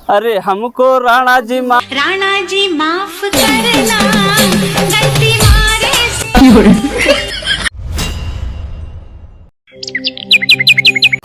अरे हमको राणा जी माफ करना, गलती मारे।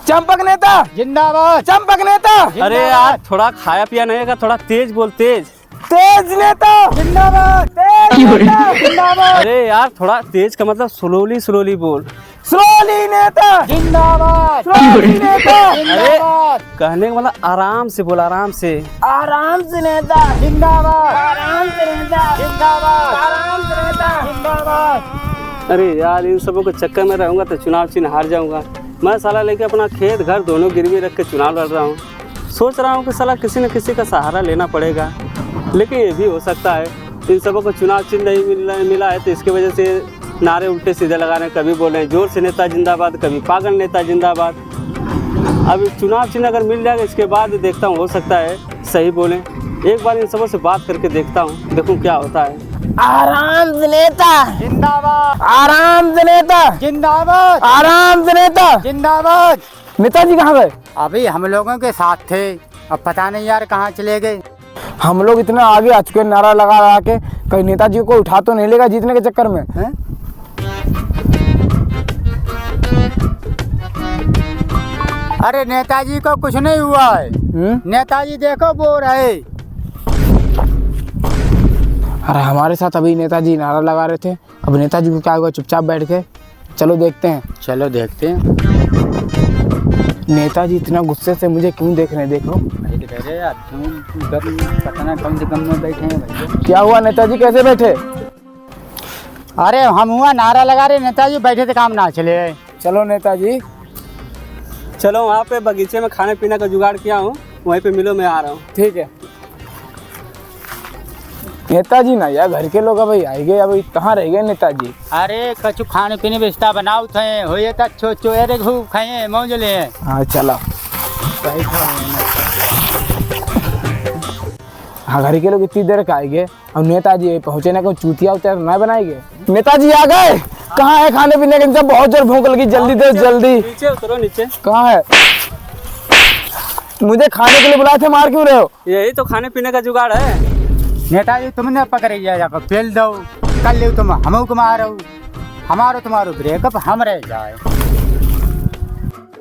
चंपक नेता जिंदाबाद, चंपक नेता। अरे यार थोड़ा खाया पिया नहीं है, थोड़ा तेज बोल, तेज। तेज नेता जिंदाबाद, तेज नेता जिंदाबाद। अरे यार थोड़ा तेज का मतलब स्लोली स्लोली बोल। स्लोली नेता जिंदाबाद, स्लोली नेता जिंदाबाद। कहने का मतलब आराम से बोल, आराम से। आराम से नेता जिंदाबाद, आराम से नेता जिंदाबाद, आराम से नेता जिंदाबाद। अरे यार इन सबों के चक्कर में रहूंगा तो चुनाव चिन्ह हार जाऊंगा। मैं साला लेके अपना खेत घर दोनों गिरवी रख के चुनाव लड़ रहा हूँ। सोच रहा हूँ कि साला किसी न किसी का सहारा लेना पड़ेगा, लेकिन ये भी हो सकता है इन सबों को चुनाव चिन्ह नहीं मिला है तो इसकी वजह से नारे उल्टे सीधे लगा रहे हैं। कभी बोल रहे हैं जोर से नेता जिंदाबाद, कभी पागल नेता जिंदाबाद। अब चुनाव चिन्ह अगर मिल जाएगा इसके बाद देखता हूँ, हो सकता है सही बोलें। एक बार इन सबों से बात करके देखता हूँ, देखूँ क्या होता है। आराम से नेता जिंदाबाद, आराम से नेता जिंदाबाद, आराम से नेता जिंदाबाद। नेताजी कहाँ गए? अभी हम लोगों के साथ थे, अब पता नहीं यार कहाँ चले गए। हम लोग इतना आगे आ चुके, नारा लगा लगा के, कहीं नेताजी को उठा तो नहीं लेगा जीतने के चक्कर में है? अरे नेताजी को कुछ नहीं हुआ है। नेताजी देखो बोर है। अरे हमारे साथ अभी नेताजी नारा लगा रहे थे, अब नेताजी को क्या हुआ? चुपचाप बैठ के चलो देखते हैं। चलो देखते हैं। नेताजी इतना गुस्से से मुझे क्यों देख रहे हैं? देखो यार पता कम से कम में बैठे हैं भैया। क्या हुआ नेताजी, कैसे बैठे? अरे हम हुआ नारा लगा रहे, नेताजी बैठे थे, काम ना चले। चलो नेताजी। चलो वहाँ पे बगीचे में खाने पीने का जुगाड़ किया हूँ, वहीं पे मिलो, मैं आ रहा हूँ। ठीक है नेताजी ना यार, घर के लोग अभी आए गए, अभी कहाँ रह गए नेताजी? अरे कछु खाने पीने व्यवस्था बनाओ थे, हो ये तक चोरे खूब खाए मौज ले। हाँ चलो। हाँ घर के लोग इतनी देर का आएंगे, अब नेताजी पहुँचे ना, कोई चूतिया उतिया ना बनाएंगे। नेताजी आ गए? कहाँ है खाने पीने के? बहुत जोर भूख लगी, जल्दी दे जल्दी। नीचे उतरो, नीचे। कहाँ है? मुझे खाने के लिए बुलाए थे, मार क्यों रहे हो? यही तो खाने पीने का जुगाड़ है। नेताजी तुमने पकड़े जाकर फेल दो, कल ले तुम हम को मारो, हमारो तुम्हारो ब्रेकअप हम रह जाए।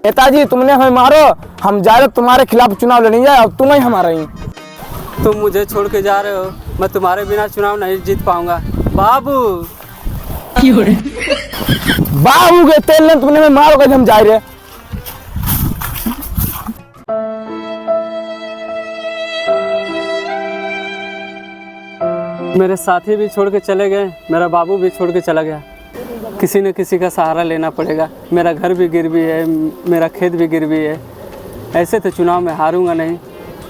नेताजी तुमने हमें मारो, हम जा रहे तुम्हारे खिलाफ चुनाव लड़ने जाए, अब तुम ही हमारा ही। तुम मुझे छोड़ के जा रहे हो, मैं तुम्हारे बिना चुनाव नहीं जीत पाऊंगा। बाबू बाबू के तेल ने तुमने हमें मारो, कैसे हम जा रहे? मेरे साथी भी छोड़ के चले गए, मेरा बाबू भी छोड़ के चला गया। किसी न किसी का सहारा लेना पड़ेगा। मेरा घर भी गिरवी है, मेरा खेत भी गिरवी है। ऐसे तो चुनाव में हारूंगा नहीं,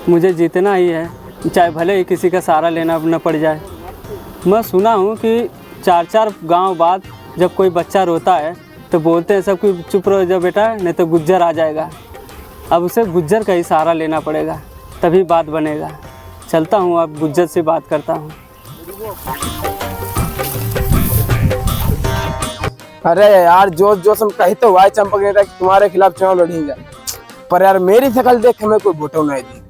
मुझे जीतना ही है, चाहे भले ही किसी का सहारा लेना न पड़ जाए। मैं सुना हूँ कि 4-4 गांव बाद जब कोई बच्चा रोता है तो बोलते हैं सब कि चुप रहो जा बेटा, नहीं तो गुज्जर आ जाएगा। अब उसे गुज्जर का ही सहारा लेना पड़ेगा, तभी बात बनेगा। चलता हूँ, अब गुज्जर से बात करता हूँ। अरे यार जोश जोश हम कही तो हुआ चंपक नेता कि तुम्हारे खिलाफ चुनाव लड़ेंगे, पर यार मेरी शक्ल देख के हमें कोई वोटो नहीं दी।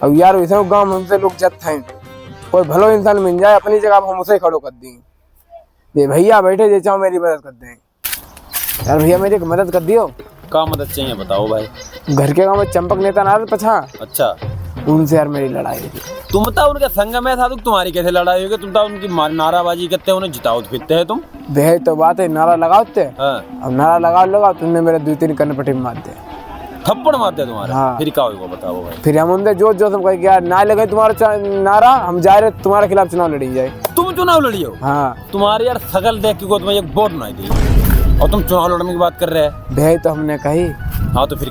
अब यार वैसे गाँव में हमसे लोग जत हैं, कोई भलो इंसान मिल जाए अपनी जगह हम उसे खड़ो कर देंगे। ये भैया बैठे जे चाहो मेरी मदद कर दें। यार भैया मेरी मदद कर दियो। क्या मदद चाहिए बताओ भाई। घर के गाँव में चंपक नेता ना पछा, अच्छा उनसे यार मेरी लड़ाई हुई। तुम बताओ उनके संग में था तो तुम्हारी कैसे लड़ाई होगी? तुम तो उनकी नाराबाजी करते हो, उन्हें जिताओ फिरते हैं तुम। वह तो बात है, नारा लगाते। हाँ। अब नारा लगा तुमने मेरे 2-3 कन्नपट्टी में मार दिया, थप्पड़ मारते हैं तुम्हारा। हाँ। फिर क्या होगा बताओ भाई। फिर हम उनसे जो जो हम कहे ना लगे तुम्हारा नारा, हम जा रहे तुम्हारे खिलाफ चुनाव लड़ी जाए। तुम चुनाव लड़ियो? हाँ। तुम्हारी यार शकल देख के तुम्हें एक वोट नहीं दी और तुम चुनाव लड़ने की बात कर रहे हैं। भाई तो हमने कही। हाँ तो फिर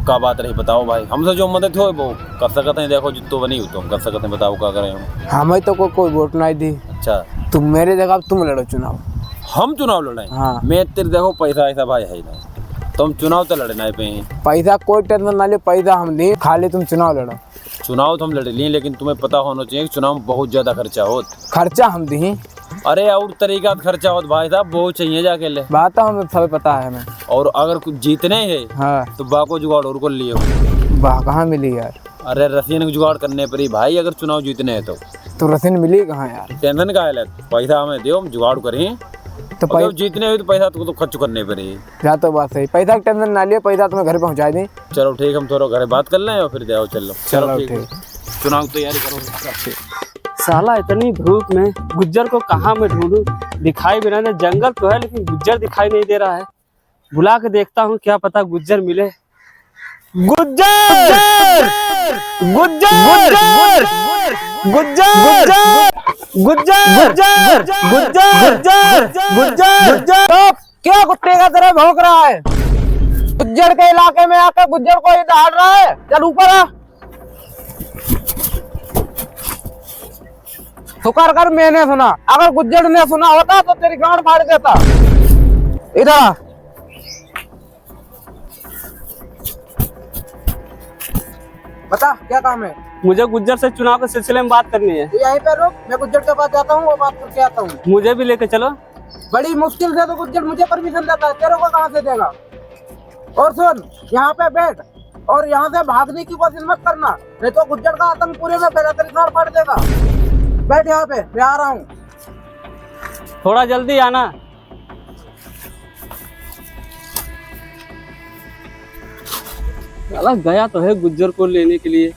क्या बात रही बताओ भाई। हमसे जो मदद हो वो कर सकते हैं, देखो जितो बनी हो तो हम कर सकते हैं, बताओ क्या करें हम। हमें तो कोई वोट नहीं दी। अच्छा तुम मेरे जगह तुम लड़ो चुनाव। हम चुनाव लड़ाए? हाँ। मैं तेरे देखो पैसा ऐसा भाई है नहीं, तुम चुनाव तो लड़ना पे ही। पैसा कोई टेंशन ना ले, पैसा हम दी, खाली तुम चुनाव लड़ो। चुनाव तो हम लड़ लिए, लेकिन तुम्हें पता होना चाहिए कि चुनाव में बहुत ज्यादा खर्चा हो। खर्चा हम दी। अरे और तरीका खर्चा हो भाई साहब, बहुत चाहिए जाके ले। बात तो हमें सब पता है हमें। और अगर कुछ जीतने है हाँ तो बाको जुगाड़ और को लिए। वाह कहाँ मिली यार? अरे रसीन को जुगाड़ करने पर ही भाई, अगर चुनाव जीतने हैं तो रसीन मिली कहाँ यार? टेंशन का है, पैसा हमें दो, हम जुगाड़ करें। तो जब जीतने हुए तो पैसा तो खर्च करने पर ही। या तो बात सही, पैसा की टेंशन ना लियो, पैसा तुम्हें घर पहुँचा दें। चलो ठीक, हम थोड़ा घर बात कर लें और फिर जाओ। चलो चलो ठीक है। ठीक। चुनाव की तैयारी करो। साला इतनी धूप में गुज्जर को कहाँ मैं ढूंढूं? दिखाई भी नहीं दे, जंगल तो है लेकिन गुज्जर दिखाई नहीं दे रहा है। बुला के देखता हूँ, क्या पता गुज्जर मिले। गुज्जर! गुज्जर! गुज्जर! गुज्जर! गुज्जर! गुज्जर! क्या कुत्ते का तरह भौंक रहा है? गुज्जर के इलाके में आकर गुज्जर को ये दहाड़ रहा है। चल ऊपर आ। शुक्र कर मैंने सुना, अगर गुज्जर ने सुना होता तो तेरी गांड फाड़ देता। इधर आ। बता क्या काम है? मुझे गुज्जर से चुनाव के सिलसिले में बात करनी है। तू यहीं पे रुक, मैं गुज्जर के पास जाता हूँ, वो बात करके आता हूँ। मुझे भी लेके चलो। बड़ी मुश्किल से तो गुज्जर मुझे परमिशन देता है, तेरे को कहाँ से देगा? और सुन, यहाँ पे बैठ और यहाँ से भागने की कोशिश मत करना, नहीं तो गुज्जर का आतंक पूरे में फैला, तेरी गांड फाड़ देगा। बैठ यहाँ पे, मैं आ रहा हूँ। थोड़ा जल्दी आना। साला गया तो है गुज्जर को लेने के लिए,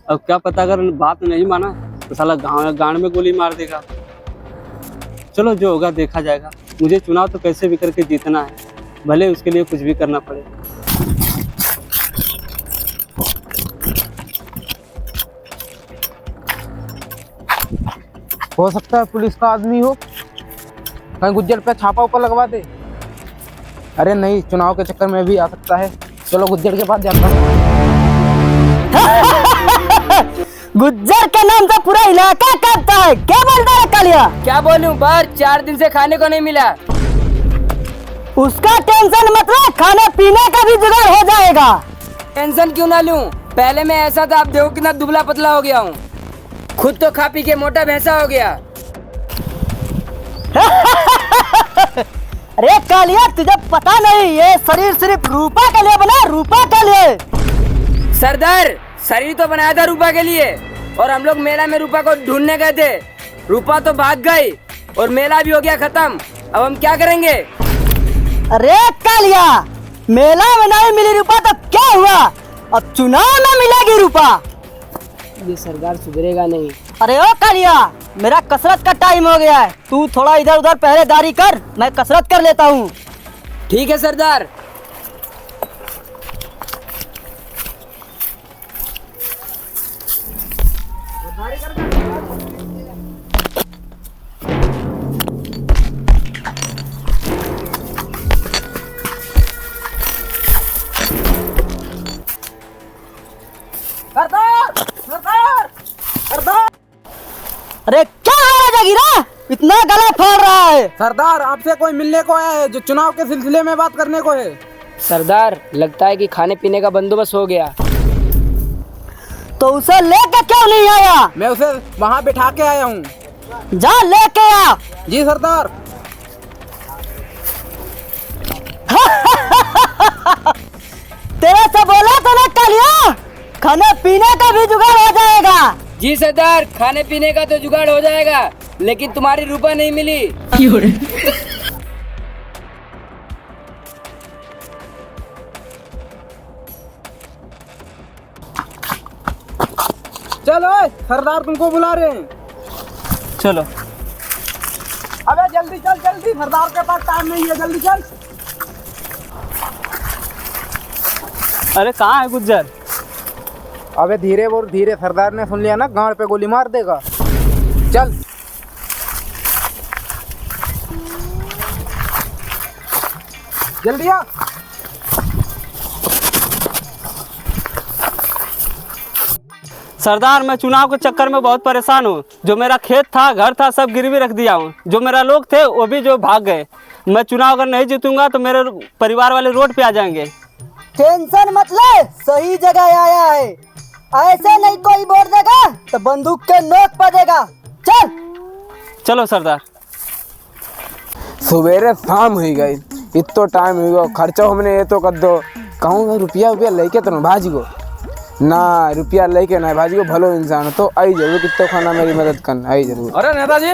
अब क्या पता अगर बात नहीं माना तो साला गांड में गोली मार देगा। चलो जो होगा देखा जाएगा। मुझे चुनाव तो कैसे भी करके जीतना है, भले उसके लिए कुछ भी करना पड़े। हो सकता है पुलिस का आदमी हो, कहीं गुज्जर पे छापा ऊपर लगवा दे। अरे नहीं, चुनाव के चक्कर में भी आ सकता है। चलो गुज्जर के पास जाता हूँ। गुज्जर के नाम से पूरा इलाका कांपता है। क्या बोलता है कालिया? क्या बोलूं, बाहर 4 दिन से खाने को नहीं मिला। उसका टेंशन मत लो, खाने पीने का भी जुगाड़ हो जाएगा। टेंशन क्यों ना लूं, पहले मैं ऐसा था, अब देखो कितना दुबला पतला हो गया हूँ। खुद तो खा पी के मोटा भैंसा हो गया। अरे कालिया, तुझे पता नहीं ये शरीर सिर्फ रूपा के लिए बना, रूपा के लिए। सरदार, शरीर तो बनाया था रूपा के लिए, और हम लोग मेला में रूपा को ढूंढने गए थे। रूपा तो भाग गई और मेला भी हो गया खत्म। अब हम क्या करेंगे? अरे कालिया, मेला में नहीं मिली रूपा तो क्या हुआ, अब चुनाव में मिलेगी रूपा। ये सरदार सुधरेगा नहीं। अरे ओ कालिया, मेरा कसरत का टाइम हो गया है, तू थोड़ा इधर उधर पहरेदारी कर, मैं कसरत कर लेता हूँ। ठीक है सरदार। अरे क्या है जगीरा, इतना गला फाड़ रहा है? सरदार, आपसे कोई मिलने को आया है जो चुनाव के सिलसिले में बात करने को है। सरदार, लगता है कि खाने पीने का बंदोबस्त हो गया। तो उसे लेके क्यों नहीं आया? मैं उसे वहाँ बिठा के आया हूँ। जा लेके आ। जी सरदार। तेरे से बोला तो ना कालिया, खाने पीने का भी जुगाड़ हो जाएगा। जी सरदार, खाने पीने का तो जुगाड़ हो जाएगा, लेकिन तुम्हारी रूपा नहीं मिली। चलो सरदार, तुमको बुला रहे हैं। चलो। अबे जल्दी चल, जल्दी, सरदार के पास टाइम नहीं है, जल्दी चल। अरे कहाँ है गुज्जर? अबे धीरे बोल, धीरे, सरदार ने सुन लिया ना, गांड पे गोली मार देगा। चल। जल्दी आ। सरदार, मैं चुनाव के चक्कर में बहुत परेशान हूँ। जो मेरा खेत था, घर था, सब गिरवी रख दिया हूँ। जो मेरा लोग थे वो भी जो भाग गए। मैं चुनाव अगर नहीं जीतूंगा तो मेरे परिवार वाले रोड पे आ जाएंगे। टेंशन मत ले, सही जगह आया है। ऐसे नहीं कोई वोट देगा तो बंदूक के नोक पर देगा। चल। चलो सरदार। सवेरे शाम हो गई, इतो टाइम हो गया, खर्चा हमने ये तो कर दो। कहूँगा रुपया लेके तो भाजी को ना रुपया लेके ना भाजी को भलो इंसान हो, तो आई जरूर कितो खाना मेरी मदद करना आई जरूर। अरे नेताजी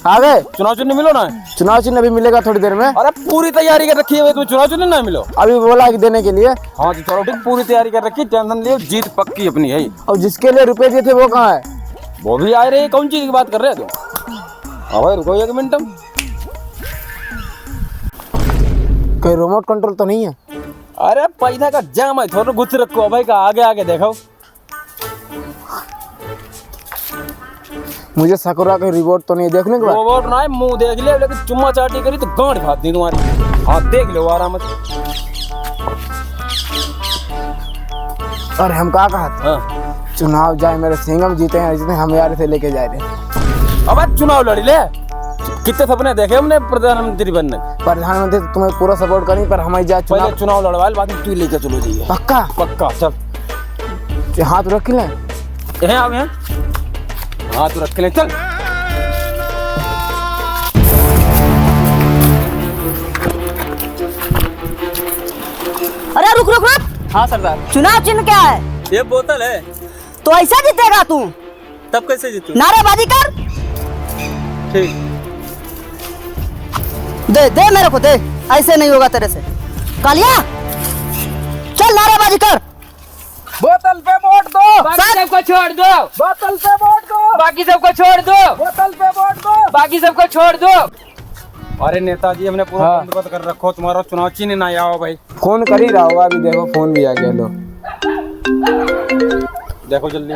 आ गए? चुनाव चिन्ह मिलो ना। चुनाव चिन्ह अभी मिलेगा थोड़ी देर में। अरे पूरी तैयारी कर रखी है, तुम चुनाव चिन्ह ना मिलो। अभी बोला कि देने के लिए। हाँ जी चलो ठीक, पूरी तैयारी कर रखी, टेंशन लियो, जीत पक्की अपनी है। और जिसके लिए रुपए दिए थे वो कहाँ है? वो भी आ रहे, कौन चीज की बात कर रहे हो तुम? हाँ भाई रुको 1 मिनट। कोई रिमोट कंट्रोल तो नहीं है? अरे पैसा का जाम है, थोड़ा गुस्से रखो भाई का, आगे आगे देखो। मुझे शक हो रहा कोई रिपोर्ट तो नहीं है, देखने के बाद। रोबोट ना है, मुंह देख लिया, लेकिन चुम्मा चाटी करी तो गांठ फाड़ दी तुम्हारी। हाँ देख लो आराम से। और हम कहा थे हाँ चुनाव जाए मेरे सिंघम जीते हैं, जितने हम यार से लेके जा रहे हैं। अब चुनाव लड़ी ले, कितने सपने देखे हमने प्रधानमंत्री बनने। प्रधानमंत्री तो तुम्हें पूरा सपोर्ट करें, पर हमारी जाए पहले चुनाव लड़वा, बाद में तू लेके चलो जाइए। पक्का पक्का चल। हाथ रख ले। यहाँ आओ यहाँ, हाथ रख ले चल। अरे रुक रुक रुक, हाँ सरदार। चुनाव चिन्ह क्या है? ये बोतल है। तो ऐसा जीतेगा तू? तब कैसे जीतू? नारेबाजी कर। ठीक। दे दे मेरे को दे, ऐसे नहीं होगा तेरे से। कालिया चल नारेबाजी कर। बोतल पे वोट दो, बाकी सबको छोड़ दो। बोतल पे वोट दो, बाकी सबको छोड़ दो। बोतल पे वोट दो, बाकी सबको छोड़ दो। अरे नेताजी हमने पूरा बंदोबस्त कर रखो, तुम्हारा चुनाव चिन्ह ना आओ भाई। फोन कर ही रहा होगा, अभी देखो फोन भी आ गया। लो देखो जल्दी।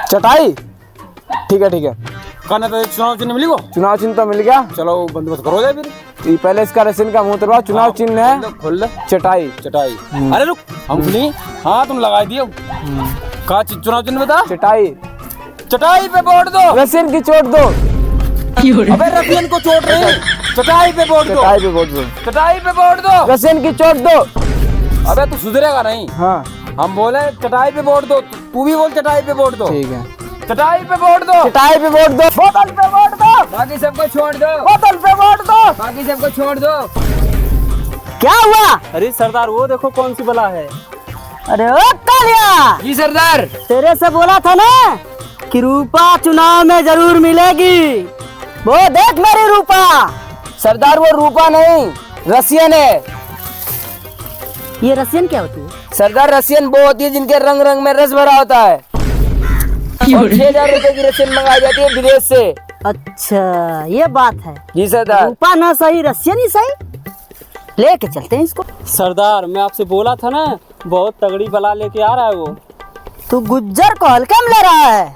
चटाई ठीक है ठीक है। कहना तो चुनाव चिन्ह मिली को, चुनाव चिन्ह तो मिल गया। चलो बंदोबस्त करो जाए फिर। ये पहले इसका रेशन का मुंह उतरवाओ। चुनाव चिन्ह है खोल ले चटाई। चटाई। अरे रुक, हम खुली। हाँ तुम लगा दियो। कहा चुनाव चिन्ह बता। चटाई। चटाई पे वोट दो। रेशन की चोट दो। अबे रफियन को चोट रही। चटाई पे वोट दो। चटाई पे वोट दो। चटाई पे वोट दो। रेशन की चोट दो। अबे तू सुधरेगा नहीं। हाँ हम बोले चटाई पे वोट दो, तू भी बोल चटाई पे वोट दो। ठीक है। चटाई पे वोट दो। चटाई पे वोट दो। बोतल पे वोट दो, बाकी सबको छोड़ दो। बोतल पे वोट दो, बाकी सबको छोड़ दो। क्या हुआ? अरे सरदार वो देखो कौन सी बला है। अरे ओ कालिया, जी सरदार। तेरे से बोला था ना कि रूपा चुनाव में जरूर मिलेगी। वो देख मेरी रूपा। सरदार वो रूपा नहीं, रसियन है। ये रसियन क्या होती है? सरदार रसियन वो होती है जिनके रंग रंग में रस भरा होता है। और 6,000 रुपए की रसियन मंगाई जाती है विदेश से। अच्छा ये बात है। जी सरदार। रूपा ना सही रसियन ही सही, लेके चलते हैं इसको। सरदार मैं आपसे बोला था ना, बहुत तगड़ी बला लेके आ रहा है वो। तू गुज्जर को हल्के में ले रहा है।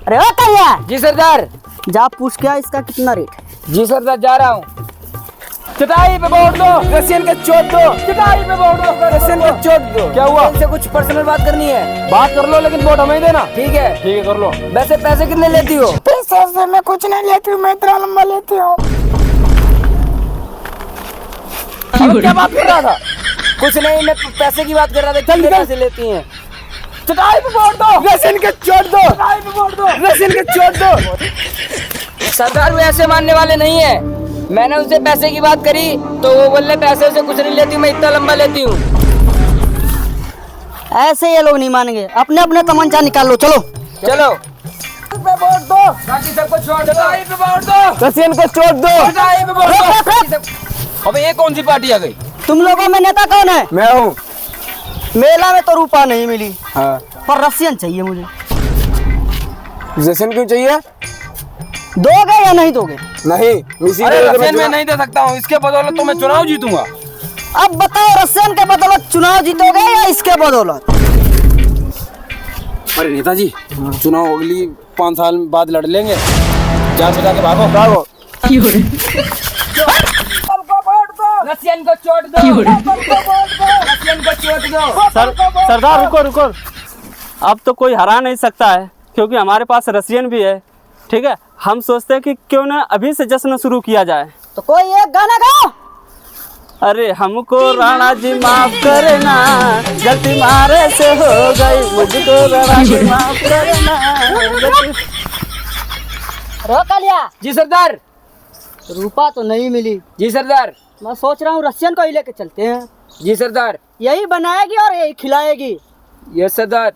अरे ओ कालिया, जी सरदार। जा पूछ के आ इसका कितना रेट है। जी सरदार जा रहा हूँ। चटाई पे वोट दो, रसियन के चोट दो। चटाई पे वोट दो, रसियन के चोट दो। क्या हुआ? इनसे कुछ पर्सनल बात करनी है। बात कर लो, लेकिन वोट हमें ही देना। ठीक है। ठीक है कर लो। वैसे पैसे कितने लेती हो? पैसे से मैं कुछ नहीं लेती हूँ, मैं इतना लंबा लेती हूँ। अब क्या बात कर रहा था? कुछ नहीं, मैं पैसे की बात कर रहा था। कितने पैसे लेती हैं? चटाई पे वोट दो। रेशन के चोट दो। चटाई पे वोट दो। रेशन के चोट दो। सरदार वो ऐसे मानने वाले नहीं है। मैंने उनसे पैसे की बात करी तो वो बोले पैसे से कुछ नहीं लेती, मैं इतना लंबा लेती हूँ। ऐसे ये लोग नहीं मानेंगे। अपने अपने तमंचा निकाल लो, चलो चलो। पे वोट दो, बाकी सबको छोड़ दो। चटाई पे वोट दो। रेशन के चोट दो। चटाई पे वोट दो। बाकी सब- अबे ये कौन सी पार्टी आ गई? तुम लोगों में नेता कौन है? मैं हूँ। मेला में तो रूपा नहीं मिली, हाँ पर रसियन चाहिए मुझे। रेशन क्यों चाहिए? दोगे या नहीं दोगे? नहीं इसी अरे वजह से रफियन मैं चुनाव- नहीं दे सकता हूँ, इसके बदौलत तो मैं चुनाव जीतूंगा। अब बताओ, रसियन के बदौलत चुनाव जीतोगे या इसके बदौलत? अरे नेताजी चुनाव अगली 5 साल बाद लड़ लेंगे। जान बचा के भागो भागो। रसियन को चोट दो। रसियन को चोट दो। सरदार रुको रुको, अब तो कोई हरा नहीं सकता है, क्योंकि हमारे पास रसियन भी है। ठीक है, हम सोचते हैं कि क्यों ना अभी से जश्न शुरू किया जाए। तो कोई एक गाना गाओ। अरे हमको राणा जी माफ करना, गलती मारे से हो गई, मुझको राणा जी माफ करना। रो कालिया, जी सरदार। रूपा तो नहीं मिली। जी सरदार। मैं सोच रहा हूँ रसियन को ही लेके चलते हैं। जी सरदार। यही बनाएगी और यही खिलाएगी। यस सरदार।